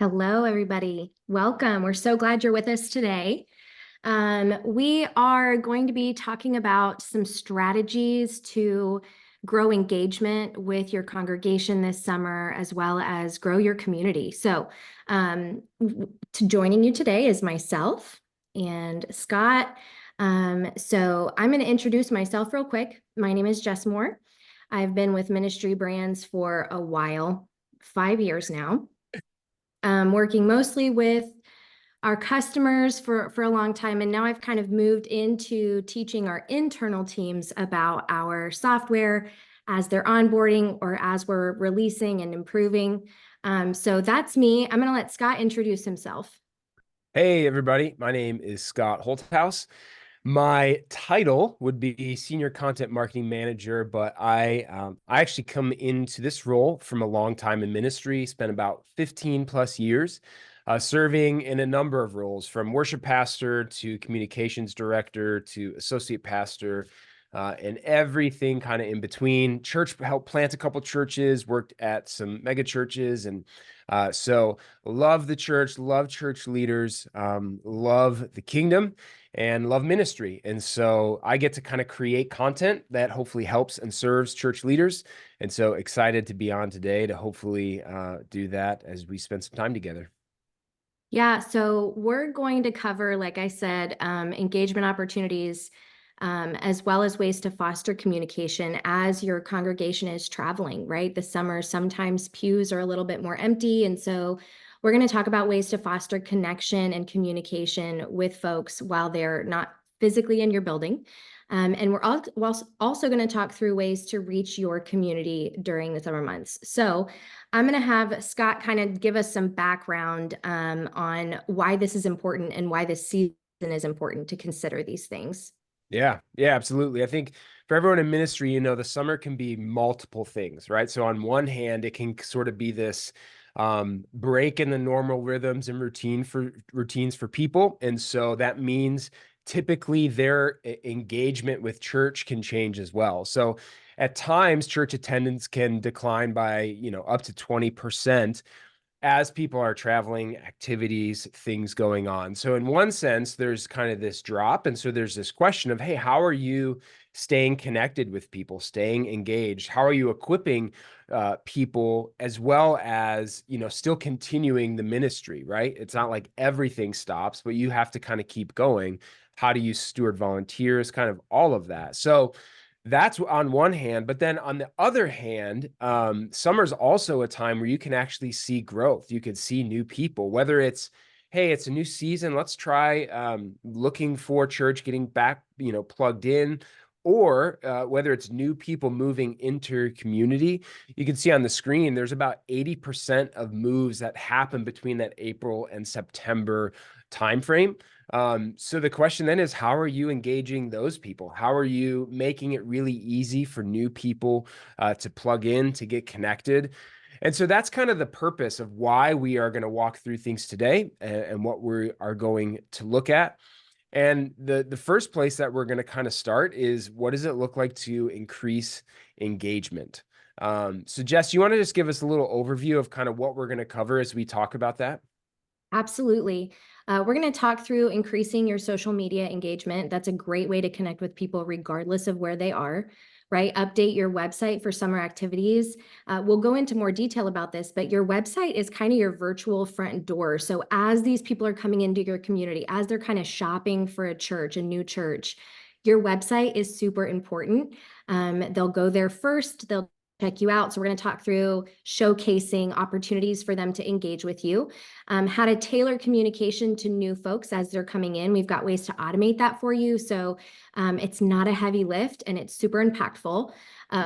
Hello, everybody. Welcome. We're so glad you're with us today. We are going to be talking about some strategies to grow engagement with your congregation this summer, as well as grow your community. So, joining you today is myself and Scott. So I'm going to introduce myself real quick. My name is Jess Moore. I've been with Ministry Brands for a while, 5 years now, working mostly with our customers for a long time. And now I've kind of moved into teaching our internal teams about our software as they're onboarding or as we're releasing and improving. So that's me. I'm going to let Scott introduce himself. Hey, everybody. My name is Scott Holthouse. My title would be Senior Content Marketing Manager, but I actually come into this role from a long time in ministry, spent about 15 plus years serving in a number of roles, from worship pastor to communications director to associate pastor, and everything kind of in between. Church, helped plant a couple churches, worked at some mega churches, and so love the church, love church leaders, love the kingdom, and love ministry. And so I get to kind of create content that hopefully helps and serves church leaders. And so excited to be on today to hopefully do that as we spend some time together. Yeah, so we're going to cover, like I said, engagement opportunities, as well as ways to foster communication as your congregation is traveling, right? The summer, sometimes pews are a little bit more empty. And so we're going to talk about ways to foster connection and communication with folks while they're not physically in your building. And we're also going to talk through ways to reach your community during the summer months. So I'm going to have Scott kind of give us some background on why this is important and why this season is important to consider these things. Yeah, absolutely. I think for everyone in ministry, the summer can be multiple things, right? So on one hand, it can sort of be this break in the normal rhythms and routines for people. And so that means typically their engagement with church can change as well. So at times, church attendance can decline by, up to 20% as people are traveling, activities, things going on. So in one sense, there's kind of this drop. And so there's this question of, hey, how are you staying connected with people, staying engaged? How are you equipping people as well as, still continuing the ministry, right? It's not like everything stops, but you have to kind of keep going. How do you steward volunteers, kind of all of that. So that's on one hand, but then on the other hand, summer's also a time where you can actually see growth. You could see new people, whether it's, hey, it's a new season, let's try looking for church, getting back, plugged in, or whether it's new people moving into your community. You can see on the screen, there's about 80% of moves that happen between that April and September timeframe. So the question then is, how are you engaging those people? How are you making it really easy for new people to plug in, to get connected? And so that's kind of the purpose of why we are going to walk through things today and what we are going to look at. And the first place that we're going to kind of start is, what does it look like to increase engagement? So Jess, you want to just give us a little overview of kind of what we're going to cover as we talk about that? Absolutely. We're going to talk through increasing your social media engagement. That's a great way to connect with people regardless of where they are, right? Update your website for summer activities. We'll go into more detail about this, but your website is kind of your virtual front door. So as these people are coming into your community, as they're kind of shopping for a church, a new church, your website is super important. They'll go there first. They'll check you out. So we're going to talk through showcasing opportunities for them to engage with you, how to tailor communication to new folks as they're coming in. We've got ways to automate that for you. So it's not a heavy lift and it's super impactful.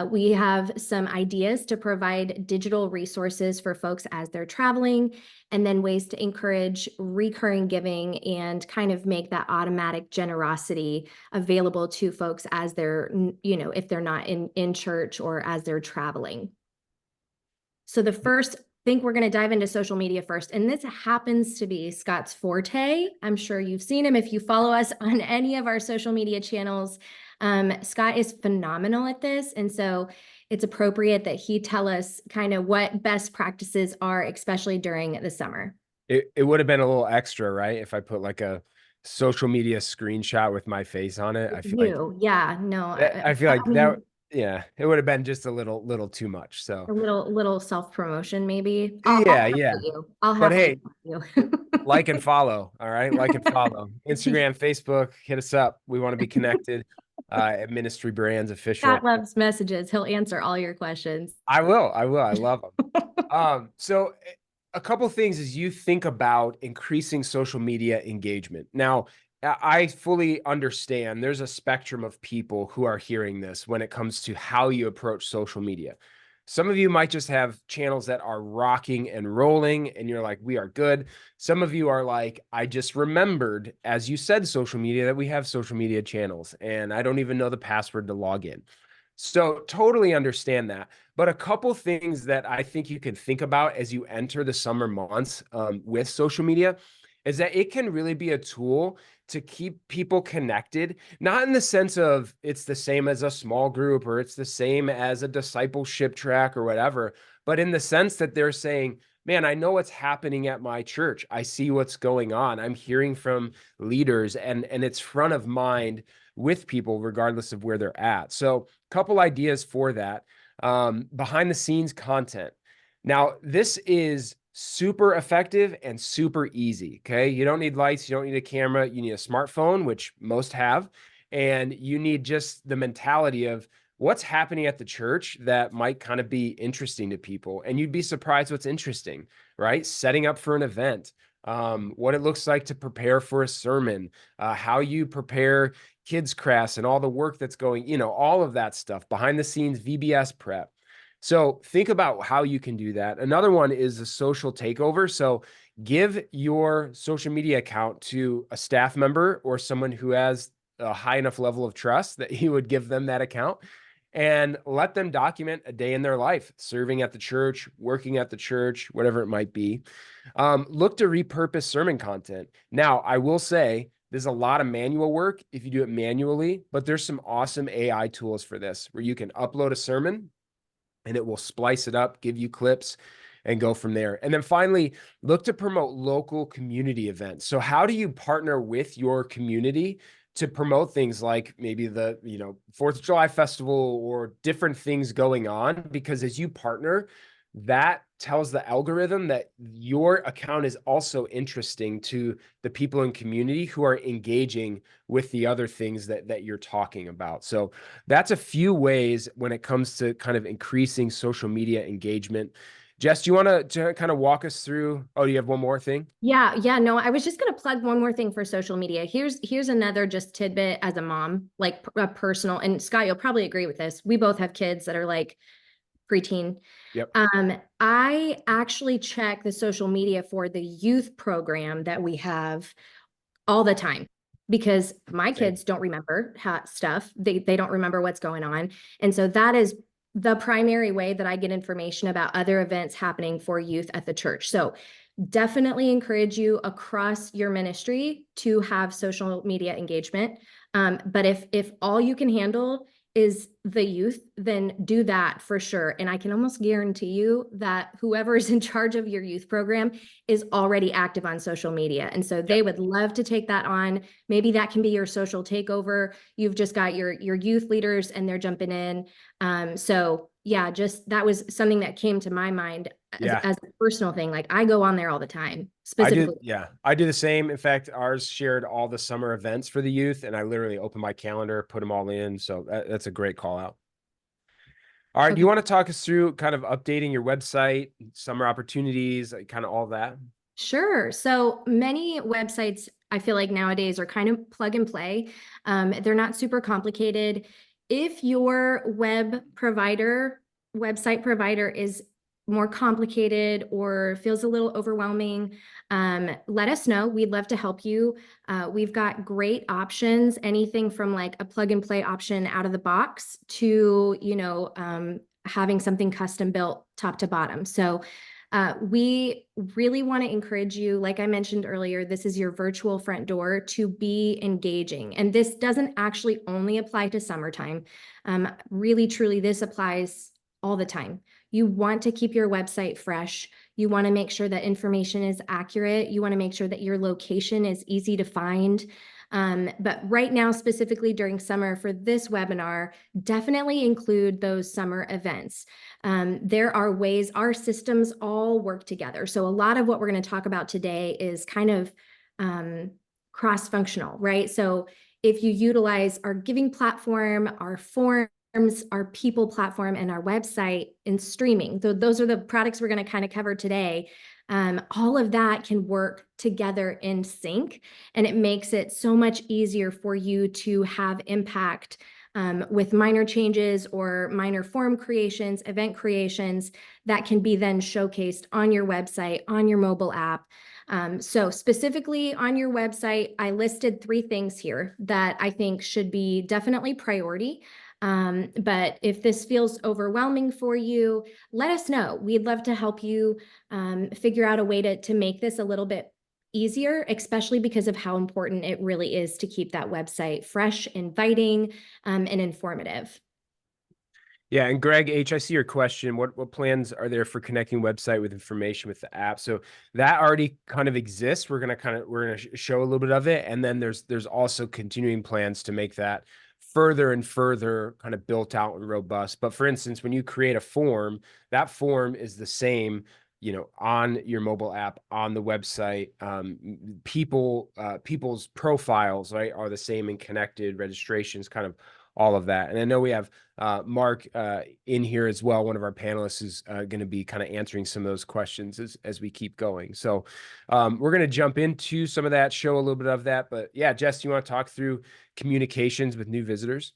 We have some ideas to provide digital resources for folks as they're traveling, and then ways to encourage recurring giving and kind of make that automatic generosity available to folks as they're, if they're not in church or as they're traveling. So the first, I think we're going to dive into social media first. And this happens to be Scott's forte. I'm sure you've seen him if you follow us on any of our social media channels. Scott is phenomenal at this. And so it's appropriate that he tell us kind of what best practices are, especially during the summer. It would have been a little extra, right? If I put like a social media screenshot with my face on it. You, yeah, no, I feel like I that, mean, yeah, it would have been just a little too much. So a little self promotion, maybe. I'll yeah, happily yeah. you. I'll But happily hey, you. like and follow. All right. Like and follow. Instagram, Facebook, hit us up. We want to be connected at Ministry Brands Scott Official. loves messages. He'll answer all your questions. I will. I will. I love them. So a couple things as you think about increasing social media engagement. Now, I fully understand there's a spectrum of people who are hearing this when it comes to how you approach social media. Some of you might just have channels that are rocking and rolling, and you're like, we are good. Some of you are like, I just remembered, as you said, social media, that we have social media channels, and I don't even know the password to log in. So totally understand that. But a couple things that I think you can think about as you enter the summer months with social media is that it can really be a tool to keep people connected, not in the sense of it's the same as a small group or it's the same as a discipleship track or whatever, but in the sense that they're saying, man, I know what's happening at my church. I see what's going on. I'm hearing from leaders and it's front of mind with people regardless of where they're at. So couple ideas for that. Behind the scenes content. Now, this is super effective and super easy. Okay. You don't need lights. You don't need a camera. You need a smartphone, which most have. And you need just the mentality of what's happening at the church that might kind of be interesting to people. And you'd be surprised what's interesting, right? Setting up for an event, what it looks like to prepare for a sermon, how you prepare kids crafts and all the work that's going, all of that stuff behind the scenes, VBS prep. So think about how you can do that. Another one is a social takeover. So give your social media account to a staff member or someone who has a high enough level of trust that you would give them that account and let them document a day in their life, serving at the church, working at the church, whatever it might be. Look to repurpose sermon content. Now, I will say there's a lot of manual work if you do it manually, but there's some awesome AI tools for this where you can upload a sermon and it will splice it up, give you clips, and go from there. And then finally, look to promote local community events. So how do you partner with your community to promote things like maybe the 4th of July festival or different things going on? Because as you partner, that tells the algorithm that your account is also interesting to the people in community who are engaging with the other things that you're talking about. So that's a few ways when it comes to kind of increasing social media engagement. Jess, do you want to kind of walk us through? Oh, do you have one more thing? Yeah, no, I was just going to plug one more thing for social media. Here's another just tidbit as a mom, like a personal, and Scott, you'll probably agree with this. We both have kids that are like preteen. Yep. I actually check the social media for the youth program that we have all the time because my Same. kids don't remember stuff. They don't remember what's going on. And so that is the primary way that I get information about other events happening for youth at the church. So definitely encourage you across your ministry to have social media engagement. But if all you can handle is the youth, then do that for sure. And I can almost guarantee you that whoever is in charge of your youth program is already active on social media. And so they would love to take that on. Maybe that can be your social takeover. You've just got your youth leaders and they're jumping in. So yeah, just that was something that came to my mind Yeah. as a personal thing. Like I go on there all the time, I do. specifically. Yeah. I do the same. In fact, ours shared all the summer events for the youth, and I literally open my calendar, put them all in. So that's a great call out. All right. Do you Okay. want to talk us through kind of updating your website, summer opportunities, like kind of all that? Sure. So many websites, I feel like nowadays are kind of plug and play. They're not super complicated. If your website provider is more complicated or feels a little overwhelming, let us know. We'd love to help you. We've got great options, anything from like a plug and play option out of the box to, having something custom built top to bottom. So we really want to encourage you, like I mentioned earlier, this is your virtual front door to be engaging. And this doesn't actually only apply to summertime. Really, truly, this applies all the time. You want to keep your website fresh. You want to make sure that information is accurate. You want to make sure that your location is easy to find. But right now, specifically during summer for this webinar, definitely include those summer events. There are ways our systems all work together. So a lot of what we're going to talk about today is kind of cross-functional, right? So if you utilize our giving platform, our forms, our people platform, and our website in streaming, those are the products we're going to kind of cover today. All of that can work together in sync, and it makes it so much easier for you to have impact with minor changes or minor form creations, event creations that can be then showcased on your website, on your mobile app. So specifically on your website, I listed 3 things here that I think should be definitely priority. But if this feels overwhelming for you, let us know. We'd love to help you figure out a way to make this a little bit easier, especially because of how important it really is to keep that website fresh, inviting, and informative. Yeah, and Greg H, I see your question. What plans are there for connecting website with information with the app? So that already kind of exists. We're gonna show a little bit of it, and then there's also continuing plans to make that further and further kind of built out and robust. But for instance, when you create a form, that form is the same, you know, on your mobile app, on the website. People's profiles, right, are the same and connected. Registrations, kind of all of that. And I know we have Mark in here as well. One of our panelists is going to be kind of answering some of those questions as we keep going. So we're going to jump into some of that, show a little bit of that. But yeah, Jess, you want to talk through communications with new visitors?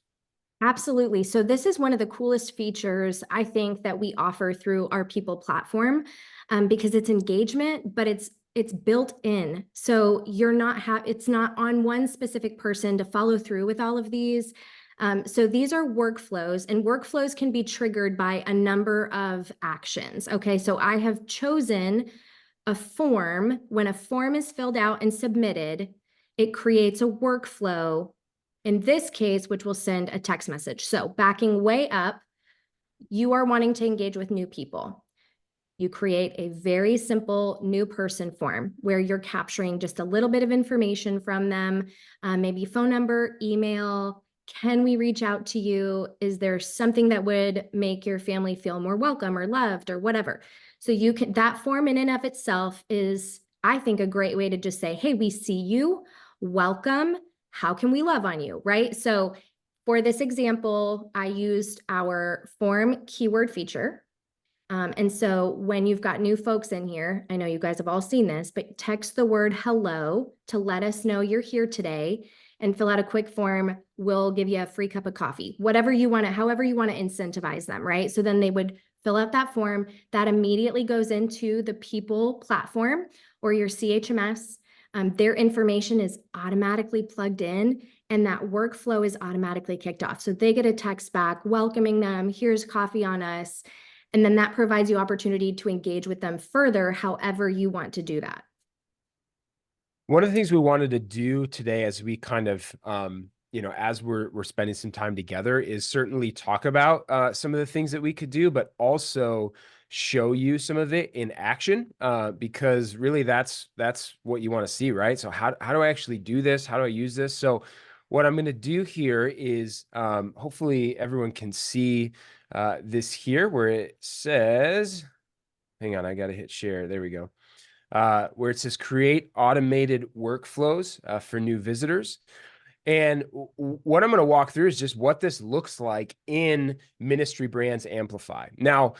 Absolutely. So this is one of the coolest features I think that we offer through our people platform, because it's engagement, but it's built in. So it's not on one specific person to follow through with all of these. So these are workflows, and workflows can be triggered by a number of actions. Okay, so I have chosen a form. When a form is filled out and submitted, it creates a workflow, in this case, which will send a text message. So backing way up, you are wanting to engage with new people. You create a very simple new person form where you're capturing just a little bit of information from them, maybe phone number, email. Can we reach out to you? Is there something that would make your family feel more welcome or loved or whatever? So that form in and of itself is, I think, a great way to just say, hey, we see you, welcome. How can we love on you, right? So for this example, I used our form keyword feature. And so when you've got new folks in here, I know you guys have all seen this, but text the word hello to let us know you're here today, and fill out a quick form. We'll give you a free cup of coffee, whatever you want to, however you want to incentivize them, right? So then they would fill out that form. That immediately goes into the people platform or your CHMS. Their information is automatically plugged in, and that workflow is automatically kicked off. So they get a text back welcoming them, here's coffee on us. And then that provides you opportunity to engage with them further, however you want to do that. One of the things we wanted to do today, as we kind of, you know, as we're spending some time together, is certainly talk about some of the things that we could do, but also show you some of it in action, because really that's what you want to see, right? So how do I actually do this? How do I use this? So what I'm going to do here is, hopefully everyone can see this here where it says, hang on, I got to hit share. There we go. Where it says create automated workflows for new visitors. And what I'm going to walk through is just what this looks like in Ministry Brands Amplify. Now,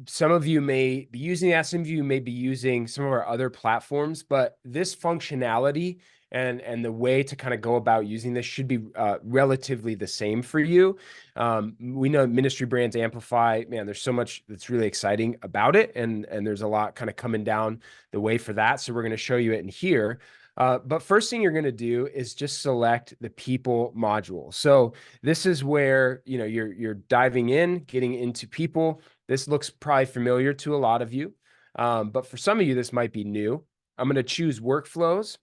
some of you may be using that, some of you may be using some of our other platforms, but this functionality and the way to kind of go about using this should be relatively the same for you. We know Ministry Brands Amplify, man, there's so much that's really exciting about it, and there's a lot kind of coming down the way for that. So we're going to show you it in here. But first thing you're going to do is just select the people module. So this is where, you know, you're diving in, getting into people. This looks probably familiar to a lot of you, but for some of you, this might be new. I'm going to choose workflows.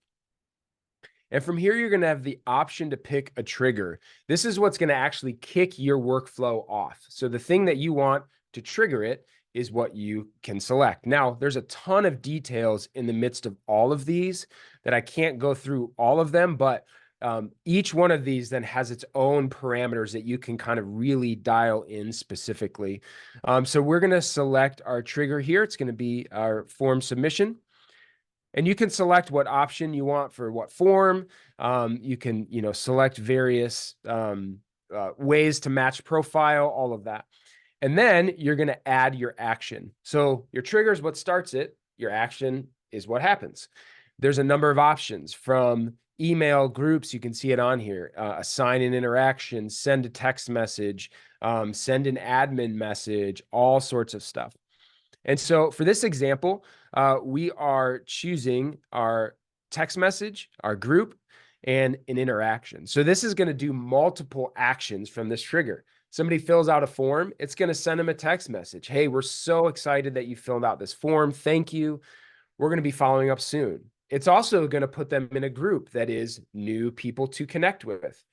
And from here, you're going to have the option to pick a trigger. This is what's going to actually kick your workflow off. So the thing that you want to trigger it is what you can select. Now, there's a ton of details in the midst of all of these that I can't go through all of them, but each one of these then has its own parameters that you can kind of really dial in specifically. So we're going to select our trigger here. It's going to be our form submission. And you can select what option you want for what form. You can, select various ways to match profile, all of that. And then you're going to add your action. So your trigger is what starts it. Your action is what happens. There's a number of options from email groups. You can see it on here. Assign an interaction, send a text message, send an admin message, all sorts of stuff. And so for this example, we are choosing our text message, our group, and an interaction. So this is going to do multiple actions from this trigger. Somebody fills out a form, it's going to send them a text message. Hey, we're so excited that you filled out this form. Thank you. We're going to be following up soon. It's also going to put them in a group that is new people to connect with.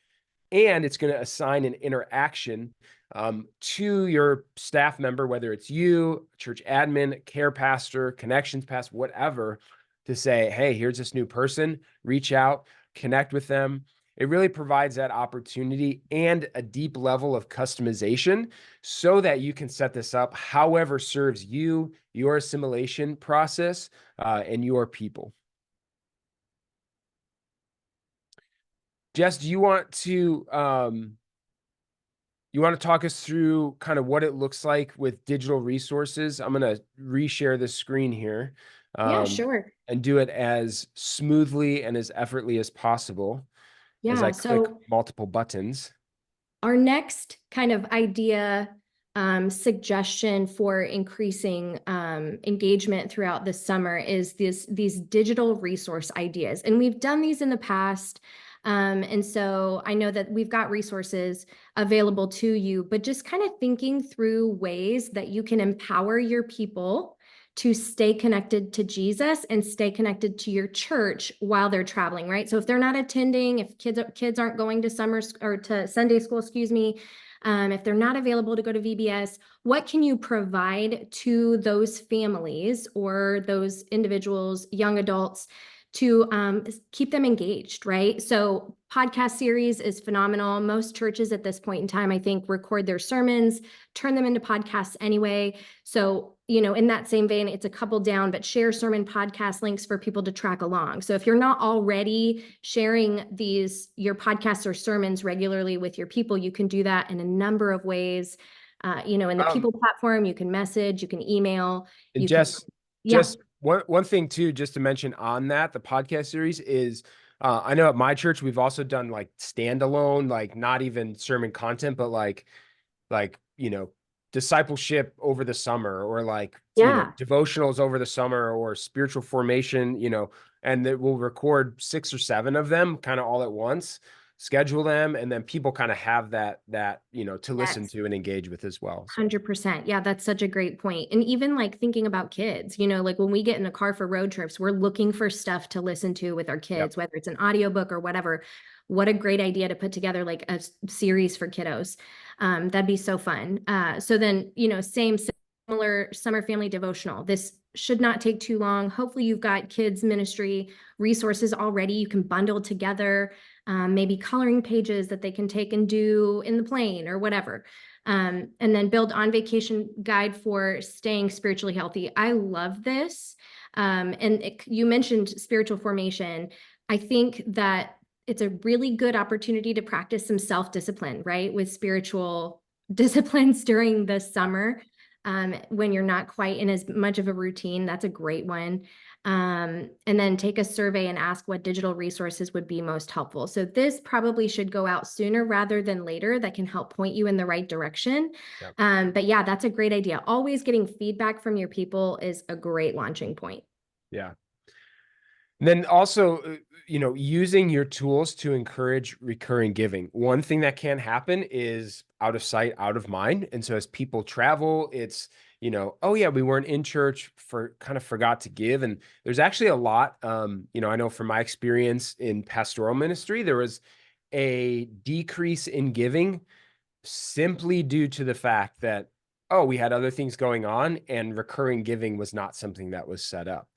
And it's going to assign an interaction to your staff member, whether it's you, church admin, care pastor, connections pastor, whatever, to say, hey, here's this new person, reach out, connect with them. It really provides that opportunity and a deep level of customization so that you can set this up however serves you, your assimilation process, and your people. Jess, do you want to talk us through kind of what it looks like with digital resources? I'm going to reshare the screen here. Yeah, sure. And do it as smoothly and as effortlessly as possible as I Yeah. click So multiple buttons. our next kind of idea, suggestion for increasing engagement throughout the summer is these digital resource ideas. And we've done these in the past. And so I know that we've got resources available to you, but just kind of thinking through ways that you can empower your people to stay connected to Jesus and stay connected to your church while they're traveling, right? So if they're not attending, if kids aren't going to summer or to Sunday school, excuse me, if they're not available to go to VBS, what can you provide to those families or those individuals, young adults, to keep them engaged, right? So podcast series is phenomenal. Most churches at this point in time, I think, record their sermons, turn them into podcasts anyway. So, in that same vein, it's a couple down, but share sermon podcast links for people to track along. So if you're not already sharing your podcasts or sermons regularly with your people, you can do that in a number of ways. In the people platform, you can message, you can email, And you can, yeah. just one thing too, just to mention on that, the podcast series is, I know at my church, we've also done like standalone, like not even sermon content, but like, discipleship over the summer or Yeah. devotionals over the summer or spiritual formation, and that we'll record 6 or 7 of them kind of all at once, schedule them, and then people kind of have that, to listen Yes. to and engage with as well. So. 100%. Yeah, that's such a great point. And even like thinking about kids, like when we get in a car for road trips, we're looking for stuff to listen to with our kids, whether it's an audiobook or whatever. What a great idea to put together like a series for kiddos. That'd be so fun. So then, similar summer family devotional. This should not take too long. Hopefully you've got kids ministry resources already. You can bundle together, maybe coloring pages that they can take and do in the plane or whatever. And then build on vacation guide for staying spiritually healthy. I love this. You mentioned spiritual formation. I think that it's a really good opportunity to practice some self-discipline, right? With spiritual disciplines during the summer, when you're not quite in as much of a routine. That's a great one. And then take a survey and ask what digital resources would be most helpful. So this probably should go out sooner rather than later. That can help point you in the right direction. Yep. But yeah, that's a great idea. Always getting feedback from your people is a great launching point. Yeah. And then also, using your tools to encourage recurring giving. One thing that can happen is out of sight, out of mind. And so as people travel, it's, oh yeah, we weren't in church, for kind of forgot to give. And there's actually a lot, I know from my experience in pastoral ministry, there was a decrease in giving simply due to the fact that, oh, we had other things going on and recurring giving was not something that was set up.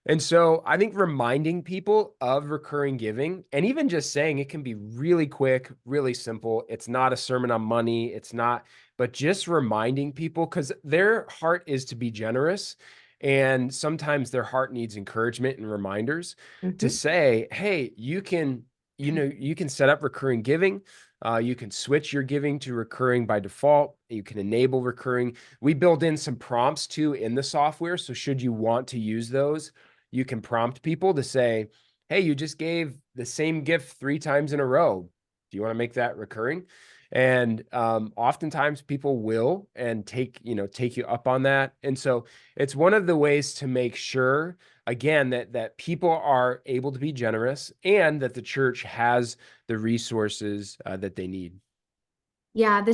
And so I think reminding people of recurring giving, and even just saying it, can be really quick, really simple. It's not a sermon on money. It's not, but just reminding people, because their heart is to be generous. And sometimes their heart needs encouragement and reminders to Mhm. say, hey, you can set up recurring giving. You can switch your giving to recurring by default. You can enable recurring. We build in some prompts too in the software. So should you want to use those, you can prompt people to say, hey, you just gave the same gift 3 times in a row. Do you want to make that recurring? And oftentimes people will and take you up on that. And so it's one of the ways to make sure, again, that people are able to be generous and that the church has the resources that they need. Yeah,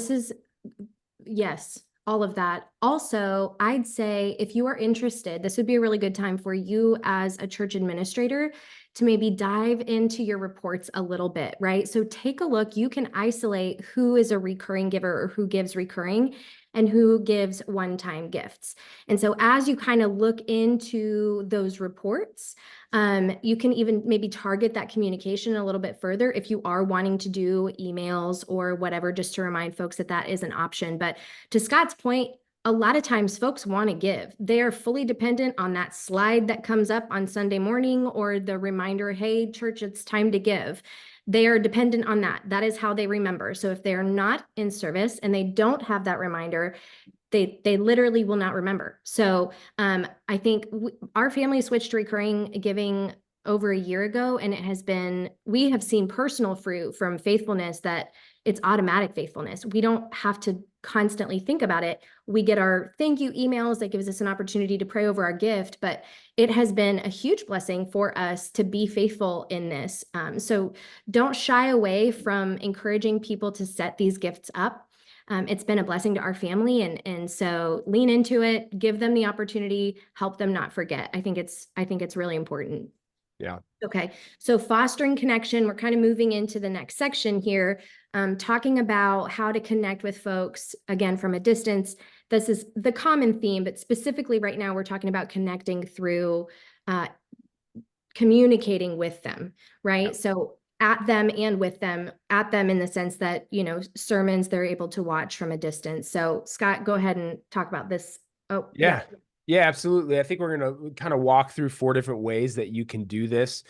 yes, all of that. Also, I'd say if you are interested, this would be a really good time for you as a church administrator to maybe dive into your reports a little bit, right? So take a look. You can isolate who is a recurring giver or who gives recurring and who gives one-time gifts. And so as you kind of look into those reports, you can even maybe target that communication a little bit further if you are wanting to do emails or whatever, just to remind folks that that is an option. But to Scott's point, a lot of times folks want to give. They are fully dependent on that slide that comes up on Sunday morning or the reminder, hey, church, it's time to give. They are dependent on that. That is how they remember. So if they're not in service and they don't have that reminder, they literally will not remember. So I think our family switched to recurring giving over a year ago, and we have seen personal fruit from faithfulness, that it's automatic faithfulness. We don't have to constantly think about it. We get our thank you emails that gives us an opportunity to pray over our gift, but it has been a huge blessing for us to be faithful in this. So don't shy away from encouraging people to set these gifts up. It's been a blessing to our family, and so lean into it, give them the opportunity, help them not forget. I think it's really important. Yeah. Okay, so fostering connection, we're kind of moving into the next section here, talking about how to connect with folks, again, from a distance. This is the common theme, but specifically right now, we're talking about connecting through communicating with them, right? So at them and with them, at them in the sense that, sermons they're able to watch from a distance. So Scott, go ahead and talk about this. Oh, yeah. Yeah. Yeah, absolutely. I think we're going to kind of walk through 4 different ways that you can do this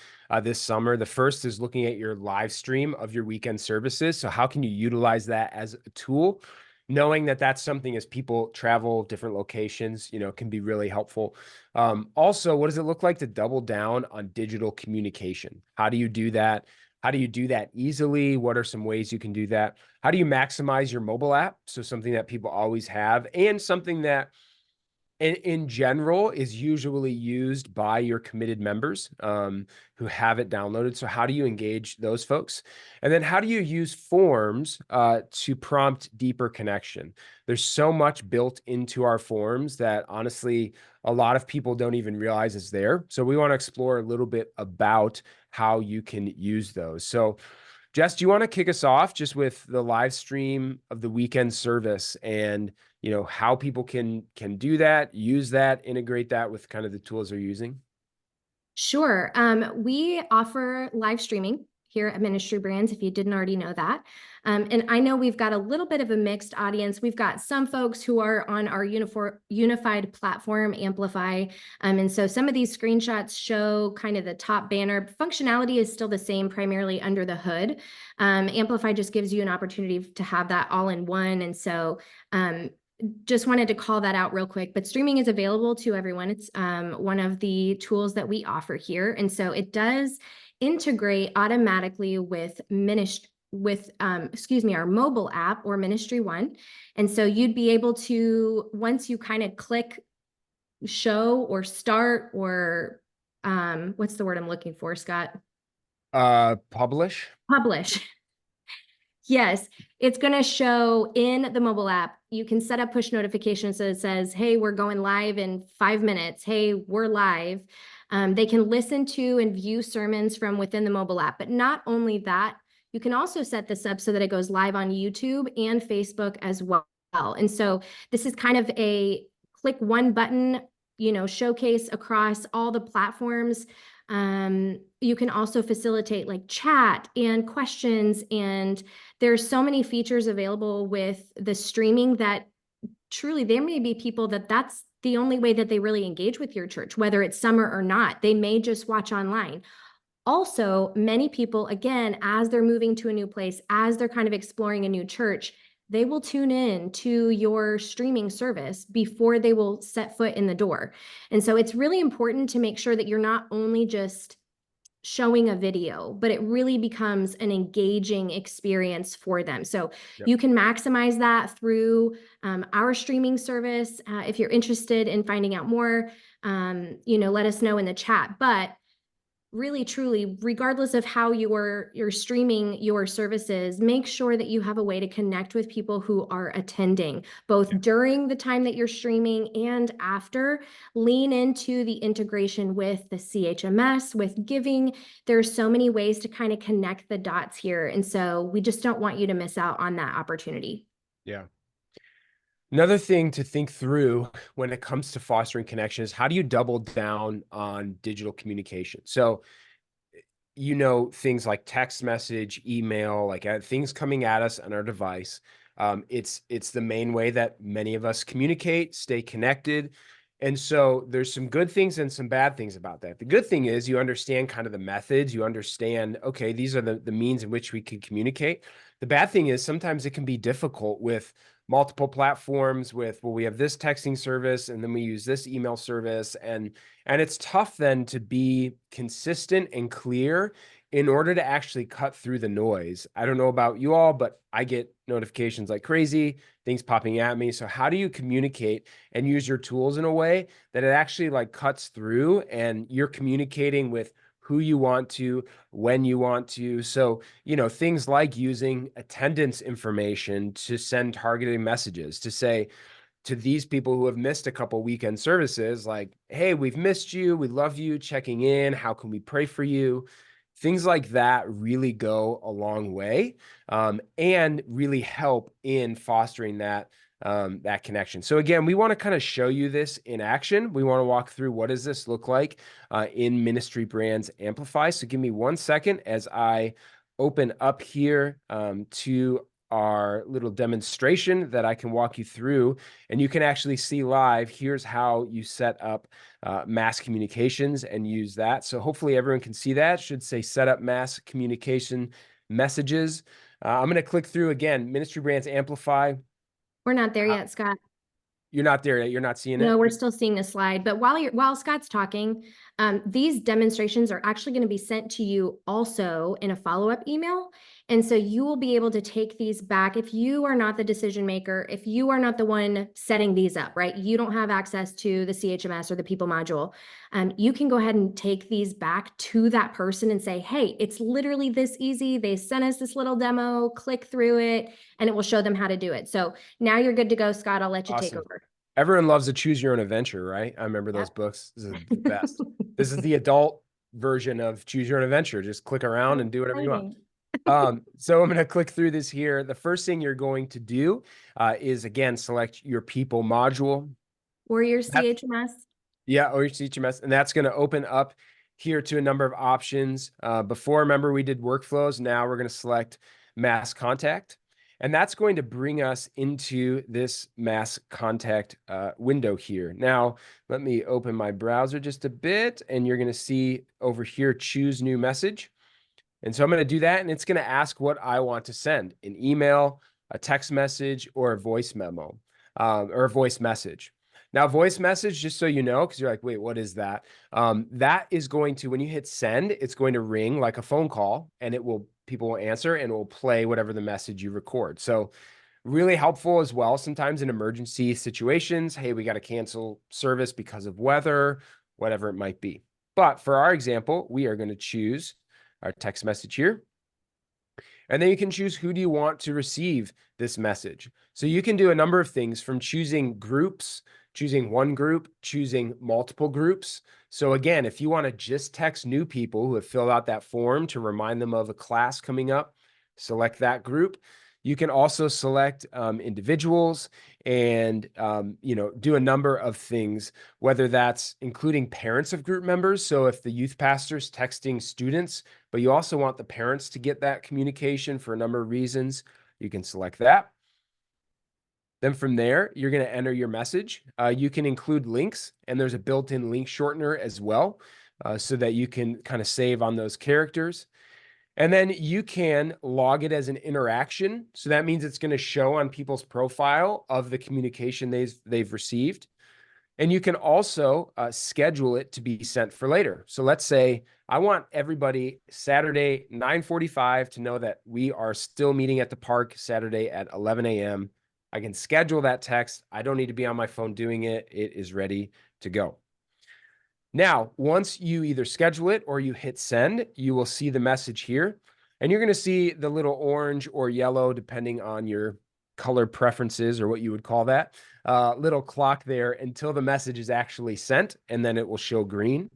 this summer. The first is looking at your live stream of your weekend services. So how can you utilize that as a tool? Knowing that that's something, as people travel different locations, can be really helpful. Also, what does it look like to double down on digital communication? How do you do that? How do you do that easily? What are some ways you can do that? How do you maximize your mobile app? So something that people always have, and something that in general is usually used by your committed members who have it downloaded. So how do you engage those folks? And then how do you use forms to prompt deeper connection? There's so much built into our forms that honestly, a lot of people don't even realize is there. So we want to explore a little bit about how you can use those. So Jess, do you want to kick us off just with the live stream of the weekend service and how people can do that, use that, integrate that with kind of the tools they're using? Sure. We offer live streaming here at Ministry Brands, if you didn't already know that. And I know we've got a little bit of a mixed audience. We've got some folks who are on our unified platform, Amplify. And so some of these screenshots show kind of the top banner. Functionality is still the same, primarily under the hood. Amplify just gives you an opportunity to have that all in one. And so just wanted to call that out real quick, but streaming is available to everyone. It's one of the tools that we offer here. And so it does integrate automatically with our mobile app or Ministry One. And so you'd be able to, once you kind of click show or start or what's the word I'm looking for, Scott? Publish. Publish. Yes, it's going to show in the mobile app. You can set up push notifications so it says, hey, we're going live in 5 minutes. Hey, we're live. They can listen to and view sermons from within the mobile app. But not only that, you can also set this up so that it goes live on YouTube and Facebook as well. And so this is kind of a click one button, showcase across all the platforms. You can also facilitate like chat and questions, and there's so many features available with the streaming that truly there may be people that's the only way that they really engage with your church, whether it's summer or not. They may just watch online. Also, many people, again, as they're moving to a new place, as they're kind of exploring a new church, they will tune in to your streaming service before they will set foot in the door. And so it's really important to make sure that you're not only just showing a video, but it really becomes an engaging experience for them. So Yep. you can maximize that through our streaming service. If you're interested in finding out more, let us know in the chat. But really truly, regardless of how you're streaming your services, make sure that you have a way to connect with people who are attending both during the time that you're streaming and after. Lean into the integration with the CHMS, with giving. There's so many ways to kind of connect the dots here, and so we just don't want you to miss out on that opportunity. Yeah. Another thing to think through when it comes to fostering connection is how do you double down on digital communication? So, things like text message, email, like things coming at us on our device. It's the main way that many of us communicate, stay connected. And so there's some good things and some bad things about that. The good thing is you understand kind of the methods, you understand, okay, these are the means in which we can communicate. The bad thing is sometimes it can be difficult with multiple platforms with, well, we have this texting service and then we use this email service. And it's tough then to be consistent and clear in order to actually cut through the noise. I don't know about you all, but I get notifications like crazy, things popping at me. So how do you communicate and use your tools in a way that it actually like cuts through and you're communicating with who you want to, when you want to? So, things like using attendance information to send targeted messages to say, to these people who have missed a couple weekend services, like, hey, we've missed you. We love you, checking in. How can we pray for you? Things like that really go a long way, and really help in fostering that connection. So again, we want to kind of show you this in action. We want to walk through what does this look like in Ministry Brands Amplify. So give me 1 second as I open up here to our little demonstration that I can walk you through, and you can actually see live. Here's how you set up mass communications and use that. So hopefully everyone can see that. It should say set up mass communication messages. I'm going to click through again, Ministry Brands Amplify. We're not there yet, Scott. You're not there yet. You're not seeing No, it. we're still seeing the slide. But while Scott's talking, these demonstrations are actually going to be sent to you also in a follow-up email. And so you will be able to take these back if you are not the decision maker, if you are not the one setting these up, right? You don't have access to the CHMS or the people module. You can go ahead and take these back to that person and say, hey, it's literally this easy. They sent us this little demo, click through it, and it will show them how to do it. So now you're good to go, Scott. I'll let you take Awesome. over. Everyone loves a choose your own adventure, right? I remember those Yep. books. This is the best. This is the adult version of choose your own adventure. Just click around and do whatever you want. So I'm going to click through this here. The first thing you're going to do is, again, select your people module. Or your That's, CHMS. yeah, or your CHMS. And that's going to open up here to a number of options. Before, remember, we did workflows. Now we're going to select mass contact. And that's going to bring us into this mass contact window here. Now, let me open my browser just a bit, and you're going to see over here, choose new message. And so I'm going to do that, and it's going to ask what I want to send: an email, a text message, or a voice memo, or a voice message. Now, voice message, just so you know, because you're like, wait, what is that? That is going to, when you hit send, it's going to ring like a phone call, and people will answer, and it will play whatever the message you record. So really helpful as well. Sometimes in emergency situations, hey, we got to cancel service because of weather, whatever it might be. But for our example, we are going to choose our text message here. And then you can choose who do you want to receive this message. So you can do a number of things from choosing groups, choosing one group, choosing multiple groups. So again, if you want to just text new people who have filled out that form to remind them of a class coming up, select that group. You can also select individuals and do a number of things, whether that's including parents of group members. So if the youth pastor's texting students, but you also want the parents to get that communication for a number of reasons, you can select that. Then from there, you're going to enter your message. You can include links, and there's a built-in link shortener as well, so that you can kind of save on those characters. And then you can log it as an interaction. So that means it's going to show on people's profile of the communication they've received. And you can also schedule it to be sent for later. So let's say I want everybody Saturday 9:45 to know that we are still meeting at the park Saturday at 11 a.m. I can schedule that text. I don't need to be on my phone doing it. It is ready to go. Now, once you either schedule it or you hit send, you will see the message here. And you're going to see the little orange or yellow, depending on your color preferences or what you would call that, little clock there until the message is actually sent, and then it will show green.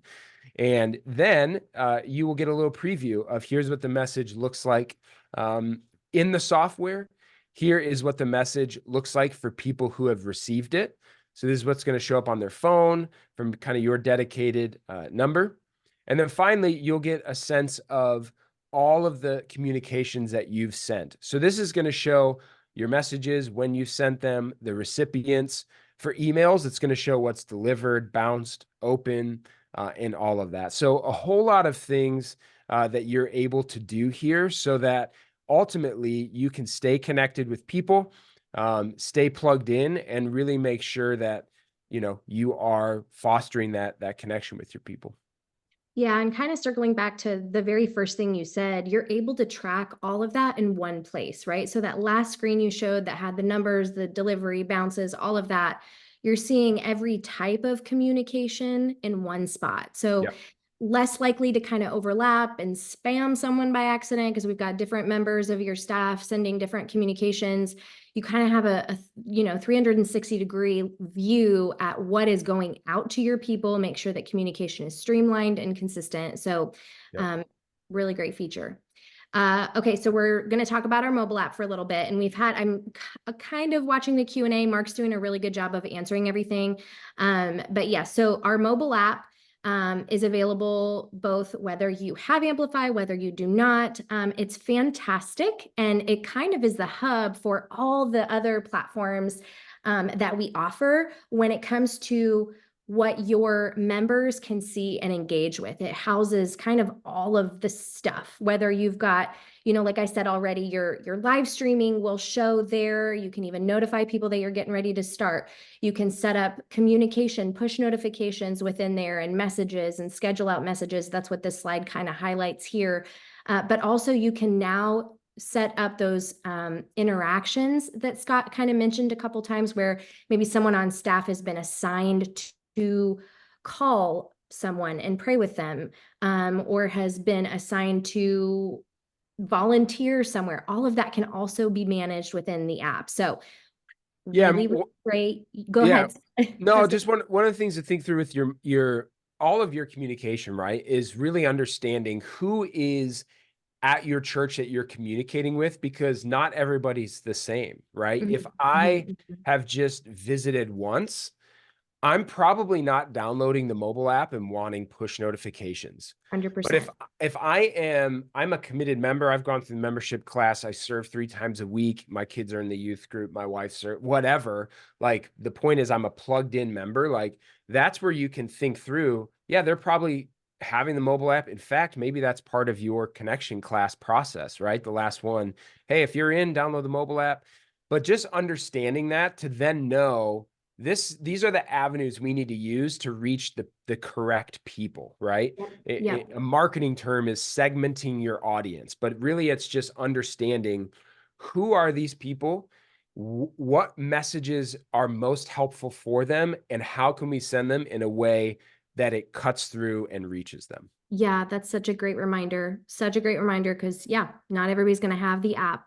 And then you will get a little preview of here's what the message looks like in the software. Here is what the message looks like for people who have received it. So this is what's going to show up on their phone from kind of your dedicated number. And then finally, you'll get a sense of all of the communications that you've sent. So this is going to show your messages, when you sent them, the recipients. For emails, it's going to show what's delivered, bounced, open, and all of that. So a whole lot of things that you're able to do here so that ultimately you can stay connected with people, stay plugged in, and really make sure that you are fostering that connection with your people. Yeah, and kind of circling back to the very first thing you said, you're able to track all of that in one place, right? So that last screen you showed that had the numbers, the delivery bounces, all of that, you're seeing every type of communication in one spot. So Yep. less likely to kind of overlap and spam someone by accident because we've got different members of your staff sending different communications. You kind of have a 360-degree view at what is going out to your people, make sure that communication is streamlined and consistent. So Yep. really great feature. Okay, so we're going to talk about our mobile app for a little bit, and I'm kind of watching the Q&A. Mark's doing a really good job of answering everything. But yeah, so our mobile app is available both whether you have Amplify, whether you do not. It's fantastic, and it kind of is the hub for all the other platforms that we offer when it comes to what your members can see and engage with. It houses kind of all of the stuff, whether you've got, like I said already, your live streaming will show there. You can even notify people that you're getting ready to start. You can set up communication, push notifications within there, and messages, and schedule out messages. That's what this slide kind of highlights here. But also you can now set up those interactions that Scott kind of mentioned a couple times, where maybe someone on staff has been assigned to call someone and pray with them, or has been assigned to volunteer somewhere. All of that can also be managed within the app. So Yeah. really, really great. Go Yeah. ahead. No, just one of the things to think through with your all of your communication, right, is really understanding who is at your church that you're communicating with, because not everybody's the same, right? If I have just visited once, I'm probably not downloading the mobile app and wanting push notifications. But 100%. if I'm a committed member, I've gone through the membership class, I serve 3 times a week, my kids are in the youth group, my wife's whatever. Like, the point is I'm a plugged in member. Like, that's where you can think through, yeah, they're probably having the mobile app. In fact, maybe that's part of your connection class process, right? The last one, hey, if you're in, download the mobile app. But just understanding that to then know these are the avenues we need to use to reach the correct people, right? Yeah. A marketing term is segmenting your audience, but really it's just understanding who are these people, what messages are most helpful for them, and how can we send them in a way that it cuts through and reaches them. Yeah, that's such a great reminder. Such a great reminder because, yeah, not everybody's going to have the app.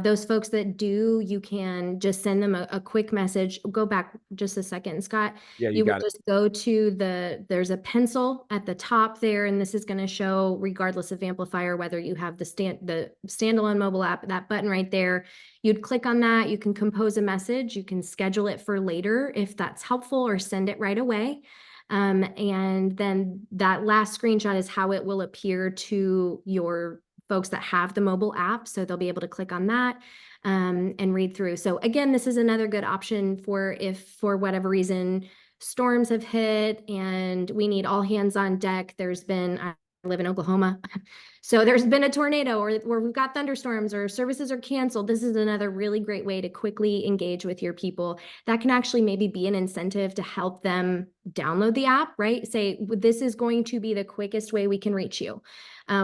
Those folks that do, you can just send them a quick message. Go back just a second, Scott. Yeah, you You would got it. just go to there's a pencil at the top there, and this is going to show, regardless of amplifier, whether you have the standalone mobile app, that button right there. You'd click on that. You can compose a message. You can schedule it for later if that's helpful, or send it right away. And then that last screenshot is how it will appear to your folks that have the mobile app. So they'll be able to click on that and read through. So again, this is another good option for if for whatever reason storms have hit and we need all hands on deck. I live in Oklahoma. So there's been a tornado or we've got thunderstorms or services are canceled. This is another really great way to quickly engage with your people. That can actually maybe be an incentive to help them download the app, right? Say, this is going to be the quickest way we can reach you.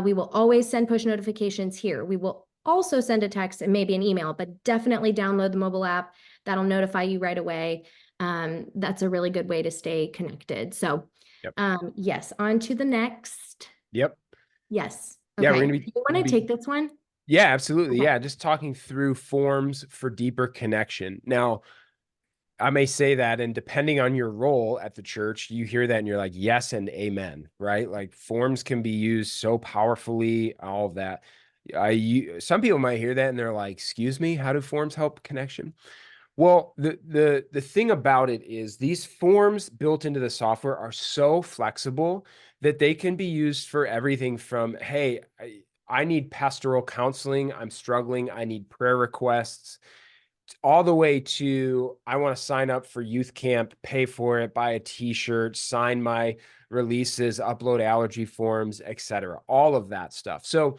We will always send push notifications here. We will also send a text and maybe an email, but definitely download the mobile app. That'll notify you right away. That's a really good way to stay connected. So Yep. yes, on to the next. Yep. Yes. Yeah, Okay. You want to take this one? yeah, absolutely. Okay. Yeah, just talking through forms for deeper connection. Now, I may say that, and depending on your role at the church, you hear that and you're like, yes and amen, right? Like forms can be used so powerfully, all of that. Some people might hear that and they're like, excuse me, how do forms help connection? Well, the thing about it is these forms built into the software are so flexible that they can be used for everything from, hey, I need pastoral counseling, I'm struggling, I need prayer requests, all the way to I want to sign up for youth camp, pay for it, buy a t-shirt, sign my releases, upload allergy forms, etc. All of that stuff. So